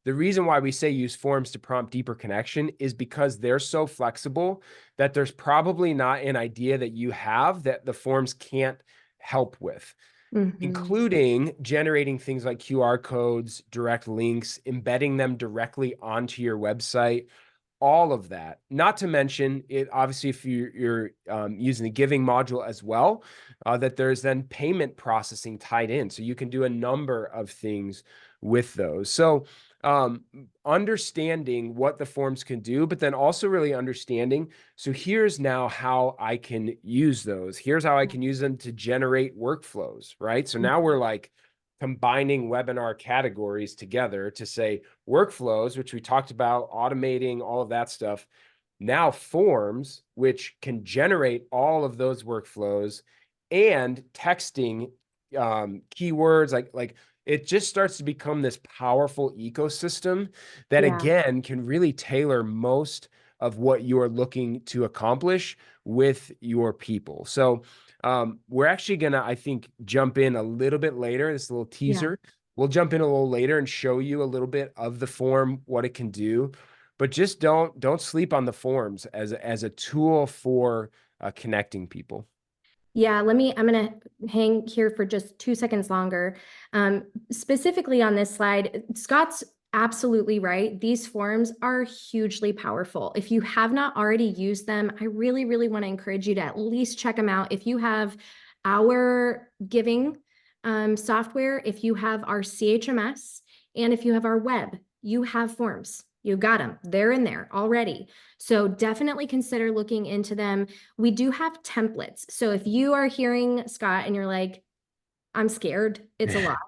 the reason why we say use forms to prompt deeper connection is because they're so flexible that there's probably not an idea that you have that the forms can't help with, Mm-hmm. including generating things like QR codes, direct links, embedding them directly onto your website, all of that. Not to mention it, obviously, if you're using the giving module as well, that there's then payment processing tied in. So you can do a number of things with those. So understanding what the forms can do, but then also really understanding, so here's now how I can use those. Here's how I can use them to generate workflows, right? So now we're like combining webinar categories together to say workflows, which we talked about, automating, all of that stuff. Now forms, which can generate all of those workflows, and texting keywords, like it just starts to become this powerful ecosystem that Yeah. again can really tailor most of what you're looking to accomplish with your people. So we're actually gonna, I think, jump in a little bit later. This little Yeah. teaser. We'll jump in a little later and show you a little bit of the form, what it can do. But just don't sleep on the forms as a tool for connecting people. Yeah, I'm going to hang here for just 2 seconds longer. Specifically on this slide, Scott's absolutely right. These forms are hugely powerful. If you have not already used them, I really, really want to encourage you to at least check them out. If you have our giving software, if you have our CHMS, and if you have our web, you have forms. You got them. They're in there already. So definitely consider looking into them. We do have templates. So if you are hearing Scott and you're like, I'm scared, it's a lot.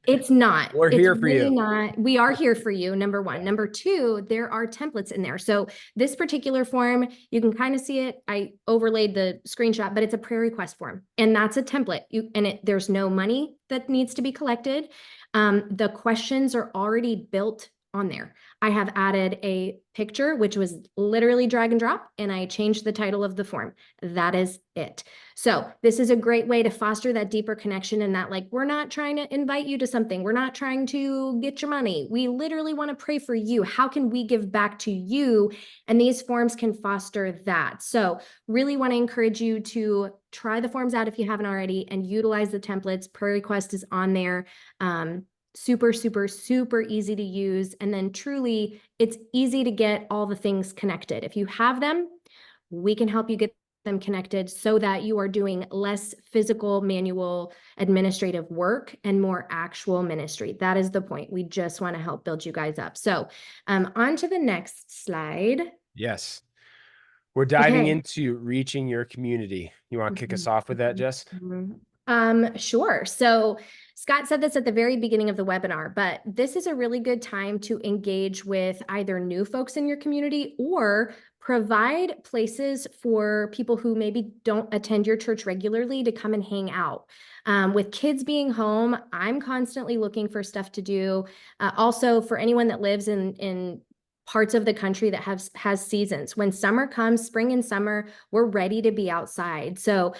It's not. We're It's here for really you. not. We are here for you, number one. Yeah. Number two, there are templates in there. So this particular form, you can kind of see it. I overlaid the screenshot, but it's a prayer request form. And that's a template. There's no money that needs to be collected. The questions are already built on there. I have added a picture, which was literally drag and drop, and I changed the title of the form. That is it. So this is a great way to foster that deeper connection, and that, like, we're not trying to invite you to something. We're not trying to get your money. We literally want to pray for you. How can we give back to you? And these forms can foster that. So really want to encourage you to try the forms out if you haven't already and utilize the templates. Prayer request is on there. Super, super, super easy to use. And then truly, it's easy to get all the things connected. If you have them, we can help you get them connected so that you are doing less physical, manual, administrative work and more actual ministry. That is the point. We just want to help build you guys up. So on to the next slide. Yes. We're diving Okay. into reaching your community. You want to kick us off with that, Jess? Sure. So Scott said this at the very beginning of the webinar, but this is a really good time to engage with either new folks in your community or provide places for people who maybe don't attend your church regularly to come and hang out. With kids being home, I'm constantly looking for stuff to do. Also, for anyone that lives in parts of the country that has seasons. When summer comes, spring and summer, we're ready to be outside. So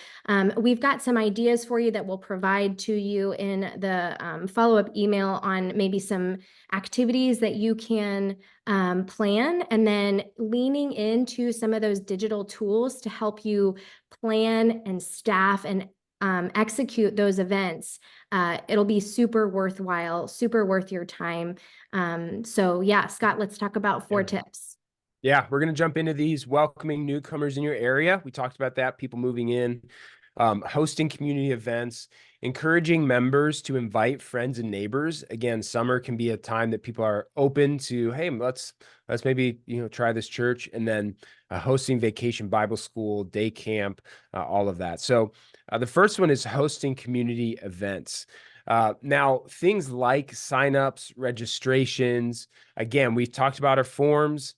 we've got some ideas for you that we'll provide to you in the follow-up email on maybe some activities that you can plan, and then leaning into some of those digital tools to help you plan and staff and execute those events. It'll be super worthwhile, super worth your time. So yeah, Scott, let's talk about 4 tips. Yeah, we're going to jump into these. Welcoming newcomers in your area. We talked about that, people moving in, hosting community events, encouraging members to invite friends and neighbors. Again, summer can be a time that people are open to, hey, let's maybe, try this church, and then hosting vacation Bible school, day camp, all of that. So the first one is hosting community events. Now, things like signups, registrations. Again, we've talked about our forms.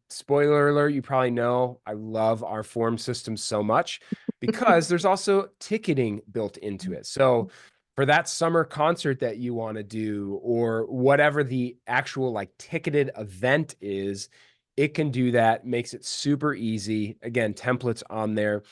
Spoiler alert, you probably know I love our form system so much because there's also ticketing built into it. So for that summer concert that you want to do, or whatever the actual like ticketed event is, it can do that, makes it super easy. Again, templates on there.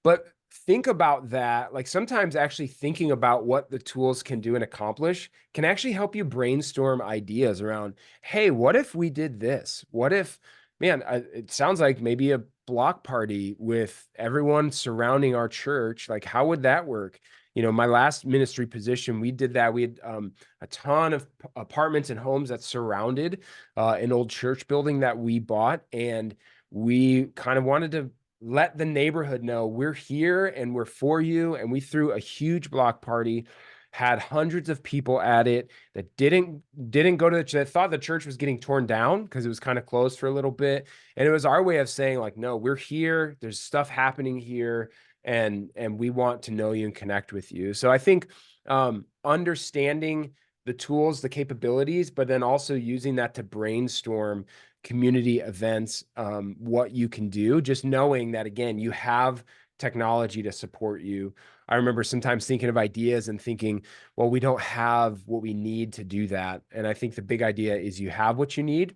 But think about that. Like sometimes actually thinking about what the tools can do and accomplish can actually help you brainstorm ideas around, hey, what if we did this? What if, man, it sounds like maybe a block party with everyone surrounding our church. Like, how would that work? My last ministry position, we did that. We had a ton of apartments and homes that surrounded an old church building that we bought. And we kind of wanted to let the neighborhood know we're here and we're for you. And we threw a huge block party, had hundreds of people at it that didn't go to the church, thought the church was getting torn down because it was kind of closed for a little bit. And it was our way of saying like, no, we're here. There's stuff happening here. And we want to know you and connect with you. So I think understanding the tools, the capabilities, but then also using that to brainstorm community events, what you can do, just knowing that, again, you have technology to support you. I remember sometimes thinking of ideas and thinking, well, we don't have what we need to do that. And I think the big idea is you have what you need.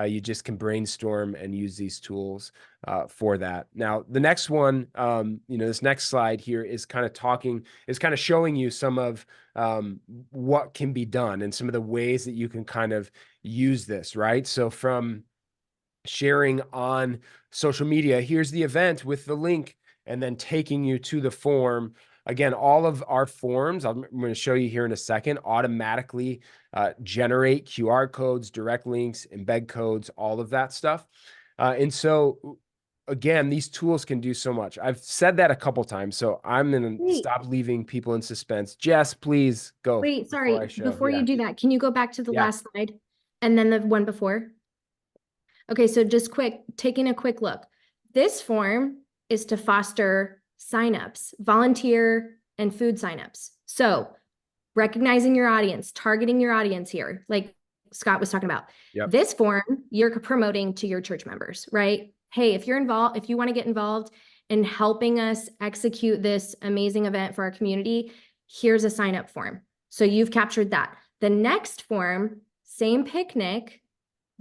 You just can brainstorm and use these tools for that. Now, the next one, this next slide here is kind of showing you some of what can be done and some of the ways that you can kind of use this, right? So from sharing on social media, here's the event with the link, and then taking you to the form. Again, all of our forms, I'm going to show you here in a second, automatically generate QR codes, direct links, embed codes, all of that stuff. And so, again, these tools can do so much. I've said that a couple times, so I'm going to stop leaving people in suspense. Jess, please go. Wait, sorry. Before Yeah. you do that, can you go back to the Yeah. last slide and then the one before? Okay, so just taking a quick look. This form is to foster signups, volunteer and food signups. So recognizing your audience, targeting your audience here, like Scott was talking about. Yep. This form you're promoting to your church members, right? Hey, if you're involved, if you want to get involved in helping us execute this amazing event for our community, here's a sign up form. So you've captured that. The next form, same picnic.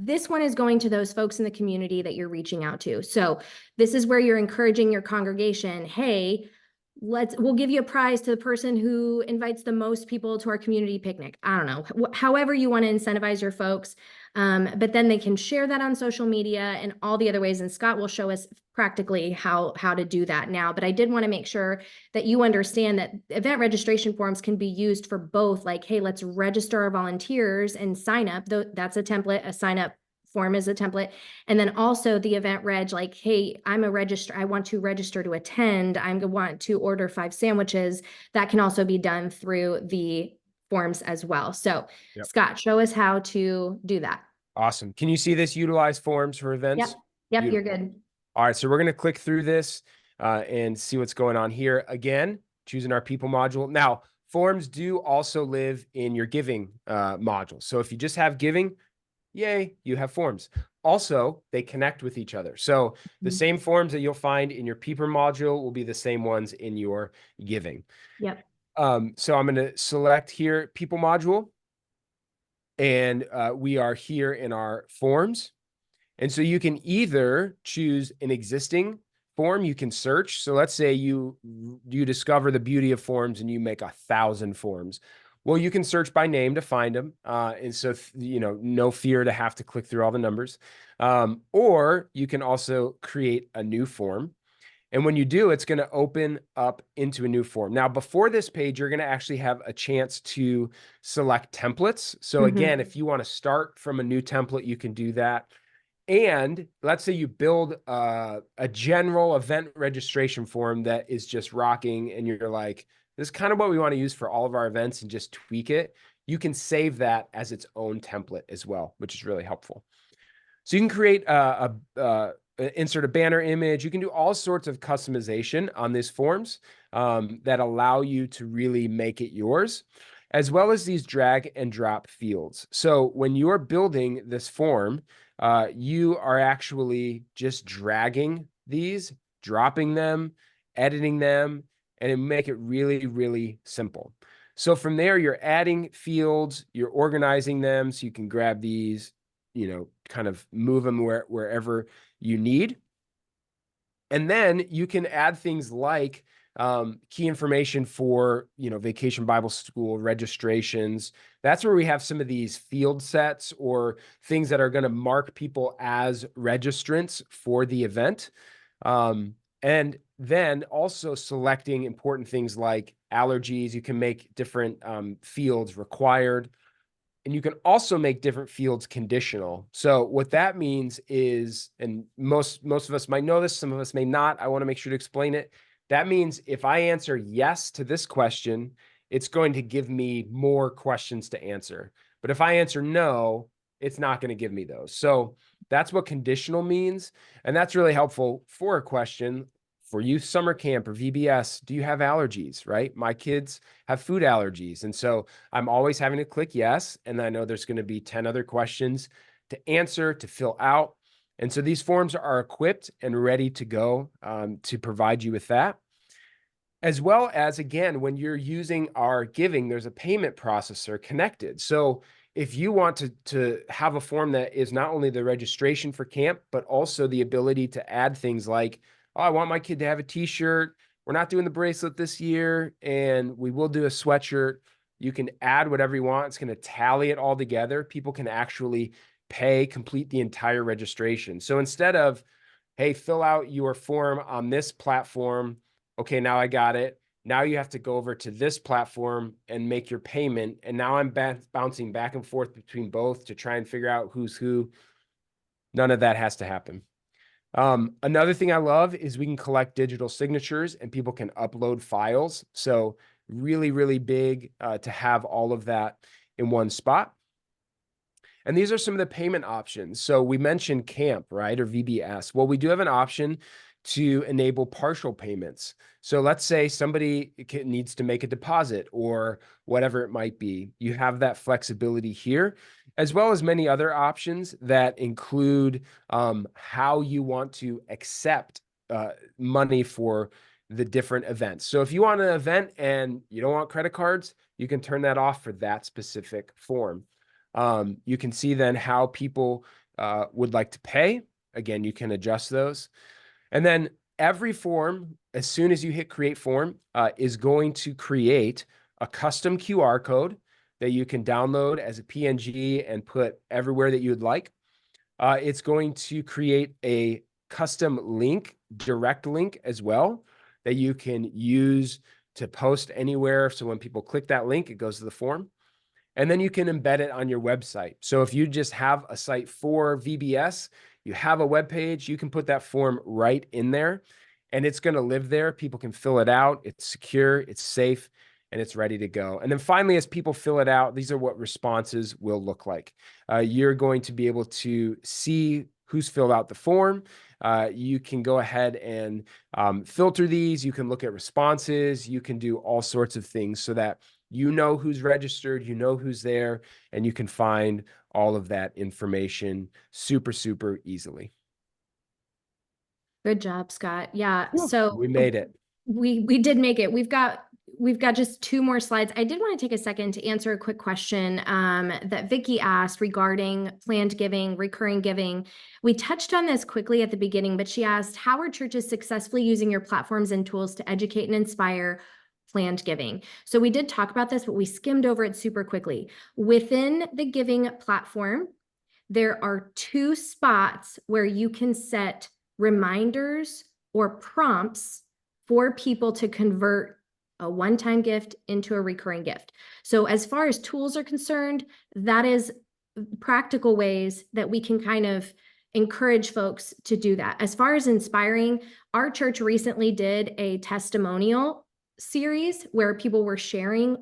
This one is going to those folks in the community that you're reaching out to. So this is where you're encouraging your congregation. Hey, we'll give you a prize to the person who invites the most people to our community picnic. I don't know, however you want to incentivize your folks. But then they can share that on social media and all the other ways. And Scott will show us practically how to do that now. But I did want to make sure that you understand that event registration forms can be used for both. Like, hey, let's register our volunteers and sign up. That's a template, a sign up form as a template. And then also the event reg, like, hey, I want to register to attend. I want to order 5 sandwiches. That can also be done through the forms as well. So Yep. Scott, show us how to do that. Awesome. Can you see this utilize forms for Yep. events? Yep, you're Beautiful. good. All right, so we're going to click through this and see what's going on here. Again, choosing our people module. Now, forms do also live in your giving module. So if you just have giving, yay, you have forms. Also, they connect with each other. So the same forms that you'll find in your people module will be the same ones in your giving. Yep. So I'm going to select here people module, and we are here in our forms. And so you can either choose an existing form, you can search. So let's say you discover the beauty of forms and you make 1,000 forms. Well, you can search by name to find them. And so, no fear to have to click through all the numbers. Or you can also create a new form. And when you do, it's going to open up into a new form. Now, before this page, you're going to actually have a chance to select templates. So again, if you want to start from a new template, you can do that. And let's say you build a general event registration form that is just rocking, and you're like, this is kind of what we want to use for all of our events and just tweak it. You can save that as its own template as well, which is really helpful. So you can create insert a banner image. You can do all sorts of customization on these forms that allow you to really make it yours, as well as these drag and drop fields. So when you're building this form, you are actually just dragging these, dropping them, editing them, and it make it really, really simple. So from there, you're adding fields, you're organizing them so you can grab these, kind of move them wherever you need. And then you can add things like key information for, Vacation Bible School registrations. That's where we have some of these field sets or things that are going to mark people as registrants for the event. And then also selecting important things like allergies. You can make different fields required. And you can also make different fields conditional. So what that means is, and most of us might know this, some of us may not. I want to make sure to explain it. That means if I answer yes to this question, it's going to give me more questions to answer. But if I answer no, it's not going to give me those. So that's what conditional means. And that's really helpful for a question for youth summer camp or VBS. Do you have allergies, right? My kids have food allergies. And so I'm always having to click yes. And I know there's going to be 10 other questions to answer, to fill out. And so these forms are equipped and ready to go to provide you with that. As well as, again, when you're using our giving, there's a payment processor connected. So if you want to have a form that is not only the registration for camp, but also the ability to add things like, oh, I want my kid to have a t-shirt. We're not doing the bracelet this year, and we will do a sweatshirt. You can add whatever you want. It's going to tally it all together. People can actually complete the entire registration. So instead of, hey, fill out your form on this platform. Okay, now I got it. Now you have to go over to this platform and make your payment. And now I'm bouncing back and forth between both to try and figure out who's who. None of that has to happen. Another thing I love is we can collect digital signatures and people can upload files. So really, really big to have all of that in one spot. And these are some of the payment options. So we mentioned camp, right? Or VBS. Well, we do have an option to enable partial payments. So let's say somebody needs to make a deposit or whatever it might be. You have that flexibility here, as well as many other options that include how you want to accept money for the different events. So if you want an event and you don't want credit cards, you can turn that off for that specific form. You can see then how people would like to pay. Again, you can adjust those. And then every form, as soon as you hit create form, is going to create a custom QR code that you can download as a PNG and put everywhere that you would like. It's going to create a custom link, direct link as well, that you can use to post anywhere. So when people click that link, it goes to the form. and then you can embed it on your website. So if you just have a site for VBS, you have a web page, you can put that form right in there, and it's going to live there. People can fill it out. It's secure, it's safe, and it's ready to go. And then finally, as people fill it out, these are what responses will look like. You're going to be able to see who's filled out the form. You can go ahead and filter these. You can look at responses. You can do all sorts of things so that you know who's registered, you know who's there, and you can find all of that information super, super easily. Good job, Scott. Yeah. So We made it. we did make it. We've got just two more slides. I did want to take a second to answer a quick question that Vicky asked regarding planned giving, recurring giving. We touched on this quickly at the beginning, but she asked, how are churches successfully using your platforms and tools to educate and inspire planned giving? So we did talk about this, but we skimmed over it super quickly. Within the giving platform, there are two spots where you can set reminders or prompts for people to convert a one-time gift into a recurring gift. So as far as tools are concerned, that is practical ways that we can kind of encourage folks to do that. As far as inspiring, our church recently did a testimonial series where people were sharing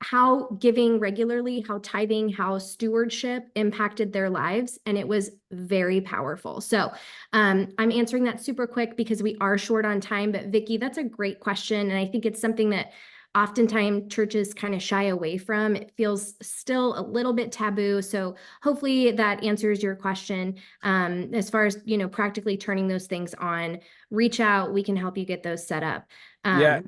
how giving regularly, how tithing, how stewardship impacted their lives. And it was very powerful. So I'm answering that super quick because we are short on time. But Vicky, that's a great question. And I think it's something that oftentimes churches kind of shy away from. It feels still a little bit taboo. So hopefully that answers your question. As far as, practically turning those things on, reach out. We can help you get those set up. Yeah.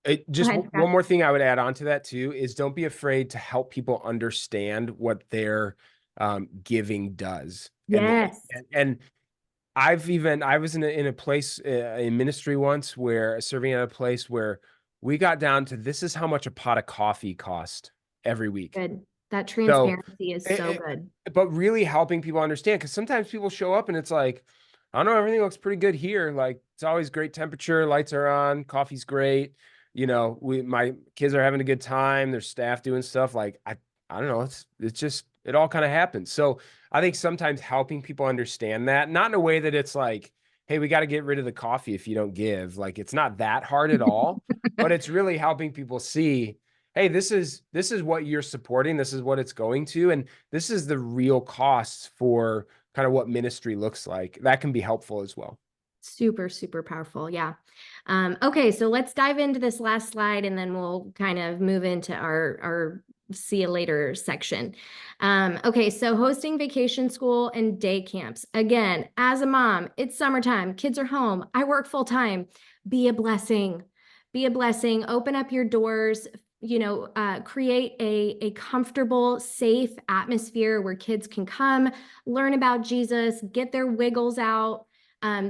Go Just ahead, one Scott. more thing I would add on to that too is don't be afraid to help people understand what their giving does. Yes. And I was in a place in ministry once where serving at a place where we got down to this is how much a pot of coffee cost every week. Good. That So, transparency is so it, good. but really helping people understand, because sometimes people show up and it's like, I don't know, everything looks pretty good here. Like it's always great temperature, lights are on, coffee's great. My kids are having a good time. Their staff doing stuff. Like I don't know. It's just it all kind of happens. So I think sometimes helping people understand that, not in a way that it's like, hey, we got to get rid of the coffee if you don't give. Like it's not that hard at all, but it's really helping people see, hey, this is what you're supporting, this is what it's going to, and this is the real costs for kind of what ministry looks like. That can be helpful as well. Super, super powerful. Yeah. Okay, so let's dive into this last slide and then we'll kind of move into our see you later section. Okay, so hosting vacation school and day camps. Again, as a mom, it's summertime, kids are home, I work full time. Be a blessing. Be a blessing. Open up your doors. Create a comfortable, safe atmosphere where kids can come, learn about Jesus, get their wiggles out.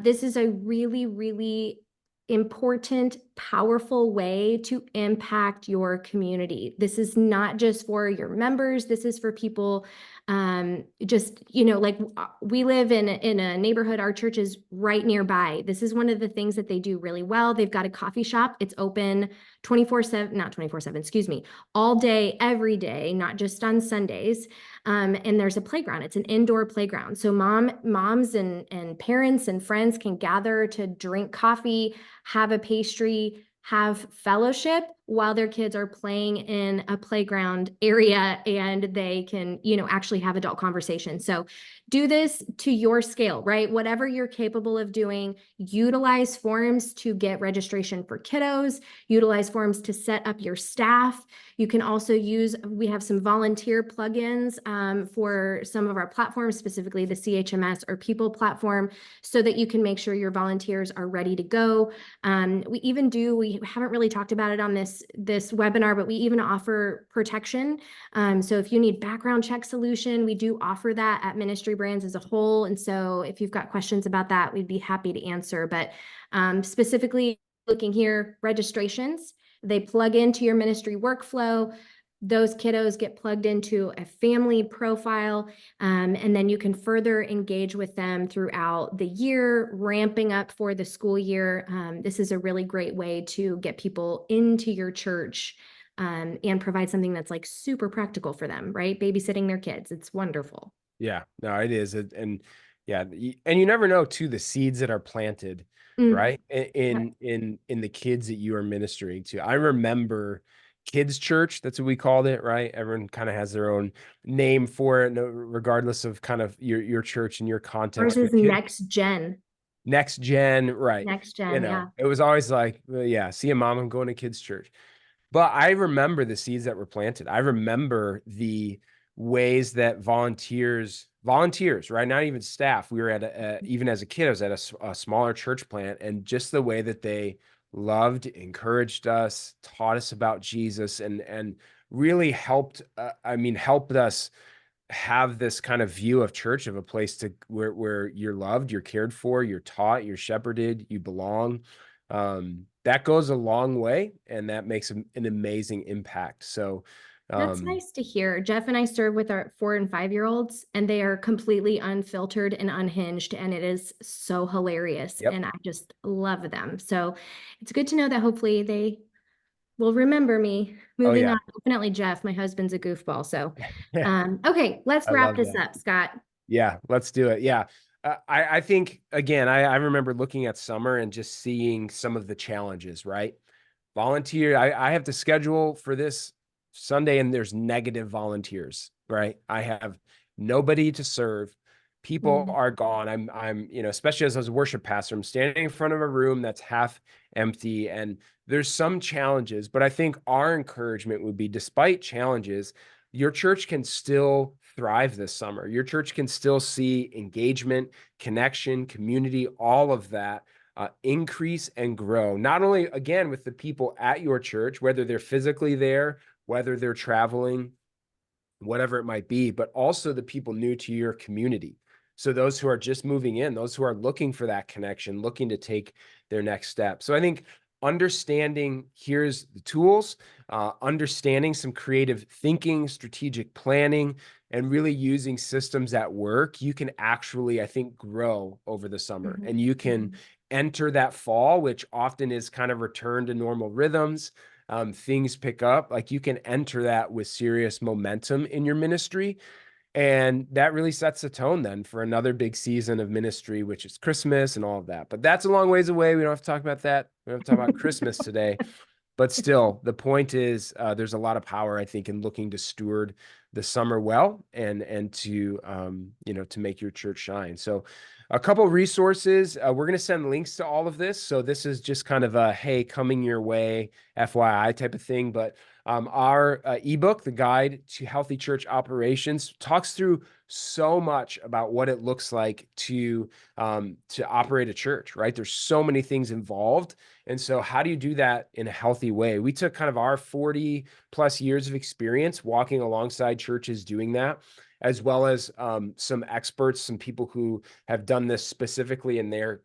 This is a really, really important, powerful way to impact your community. This is not just for your members. This is for people. We live in a neighborhood. Our church is right nearby. This is one of the things that they do really well. They've got a coffee shop. It's open 24/7, not 24/7, excuse me, all day, every day, not just on Sundays. And there's a playground. It's an indoor playground. So moms and parents and friends can gather to drink coffee, have a pastry, have fellowship while their kids are playing in a playground area, and they can, actually have adult conversations. So do this to your scale, right? Whatever you're capable of doing, utilize forms to get registration for kiddos, utilize forms to set up your staff. You can also we have some volunteer plugins for some of our platforms, specifically the CHMS or People platform, so that you can make sure your volunteers are ready to go. We haven't really talked about it on this webinar, but we even offer protection. So if you need background check solution, we do offer that at Ministry Brands as a whole. And so if you've got questions about that, we'd be happy to answer. But specifically looking here, registrations, they plug into your ministry workflow. Those kiddos get plugged into a family profile, and then you can further engage with them throughout the year, ramping up for the school year. This is a really great way to get people into your church and provide something that's like super practical for them, right? Babysitting their kids. It's wonderful. Yeah, no, it is. And yeah, and you never know too, the seeds that are planted, Mm, right? In the kids that you are ministering to. I remember kids church, that's what we called it, right? Everyone kind of has their own name for it, regardless of kind of your church and your ours context. is But kid next gen. next gen, right? Next gen, yeah. It was always like, well, yeah, see a mom, I'm going to kids church. But I remember the seeds that were planted. I remember the ways that volunteers, right? Not even staff. We were at even as a kid, I was at a smaller church plant, and just the way that they loved, encouraged us, taught us about Jesus, and really helped. Helped us have this kind of view of church, of a place to where you're loved, you're cared for, you're taught, you're shepherded, you belong. That goes a long way, and that makes an amazing impact. So That's um nice to hear. Jeff and I serve with our 4 and 5 year olds, and they are completely unfiltered and unhinged, and it is so hilarious. yep. And I just love them. So it's good to know that hopefully they will remember me. Oh Moving yeah. on, definitely Jeff. My husband's a goofball. So, okay, let's I wrap love this that. up, Scott. Yeah, let's do it. Yeah. I think again, I remember looking at summer and just seeing some of the challenges, right? Volunteer. I have to schedule for this Sunday and there's negative volunteers, right? I have nobody to serve. People Mm. are gone. Especially as a worship pastor, I'm standing in front of a room that's half empty, and there's some challenges, but I think our encouragement would be, despite challenges, your church can still thrive this summer. Your church can still see engagement, connection, community, all of that increase and grow. Not only, again, with the people at your church, whether they're physically there, whether they're traveling, whatever it might be, but also the people new to your community. So those who are just moving in, those who are looking for that connection, looking to take their next step. So I think understanding, here's the tools, understanding some creative thinking, strategic planning, and really using systems at work, you can actually, I think, grow over the summer, Mhm. and you can Mhm. enter that fall, which often is kind of return to normal rhythms. Things pick up, like you can enter that with serious momentum in your ministry. And that really sets the tone then for another big season of ministry, which is Christmas and all of that. But that's a long ways away. We don't have to talk about that. We don't have to talk about Christmas today. But still, the point is, there's a lot of power, I think, in looking to steward the summer well, and to to make your church shine. So a couple resources. We're going to send links to all of this. So this is just kind of a, hey, coming your way, FYI type of thing. But our ebook, The Guide to Healthy Church Operations, talks through so much about what it looks like to operate a church, right? There's so many things involved. And so how do you do that in a healthy way? We took kind of our 40 plus years of experience walking alongside churches doing that, as well as some experts, some people who have done this specifically in their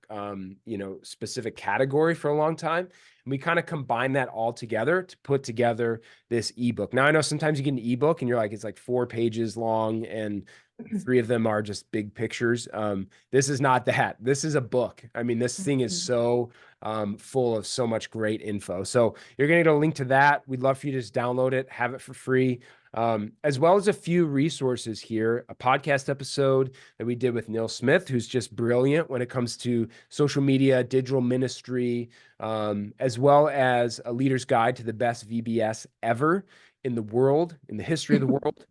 specific category for a long time. And we kind of combine that all together to put together this ebook. Now I know sometimes you get an ebook and you're like, it's like 4 pages long and 3 of them are just big pictures. This is not that. This is a book. I mean, this thing is Mhm. so full of so much great info. So you're going to get a link to that. We'd love for you to just download it, have it for free, as well as a few resources here. A podcast episode that we did with Neil Smith, who's just brilliant when it comes to social media, digital ministry, as well as a leader's guide to the best VBS ever in the world, in the history of the world.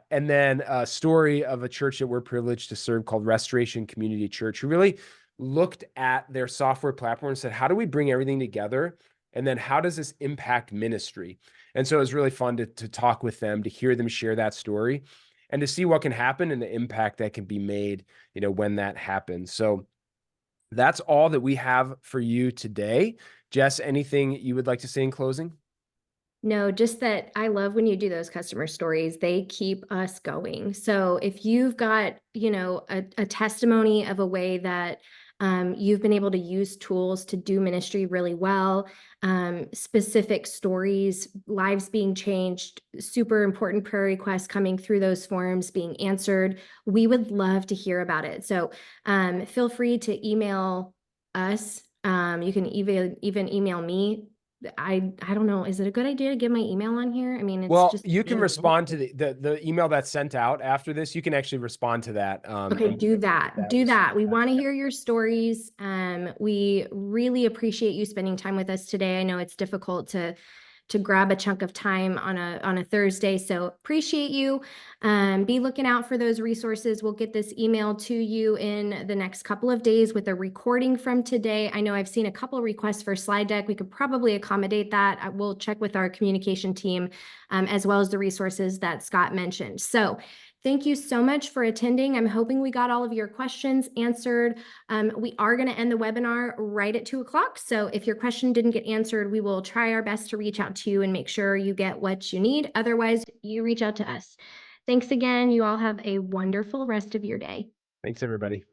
And then a story of a church that we're privileged to serve called Restoration Community Church, who really looked at their software platform and said, how do we bring everything together? And then how does this impact ministry? And so it was really fun to talk with them, to hear them share that story, and to see what can happen and the impact that can be made, when that happens. So that's all that we have for you today. Jess, anything you would like to say in closing? No, just that I love when you do those customer stories. They keep us going. So if you've got, a testimony of a way that you've been able to use tools to do ministry really well, specific stories, lives being changed, super important prayer requests coming through those forms being answered, we would love to hear about it. So feel free to email us. You can even email me, I don't know. Is it a good idea to get my email on here? I mean, it's Well, just you can respond to the email that's sent out after this. You can actually respond to that. Okay, And do that. that Do was that. We want to hear your stories. We really appreciate you spending time with us today. I know it's difficult to grab a chunk of time on a Thursday, so appreciate you. Be looking out for those resources. We'll get this email to you in the next couple of days with a recording from today. I know I've seen a couple requests for slide deck. We could probably accommodate that. We'll check with our communication team, as well as the resources that Scott mentioned. So thank you so much for attending. I'm hoping we got all of your questions answered. We are going to end the webinar right at 2 o'clock. So if your question didn't get answered, we will try our best to reach out to you and make sure you get what you need. Otherwise, you reach out to us. Thanks again. You all have a wonderful rest of your day. Thanks, everybody.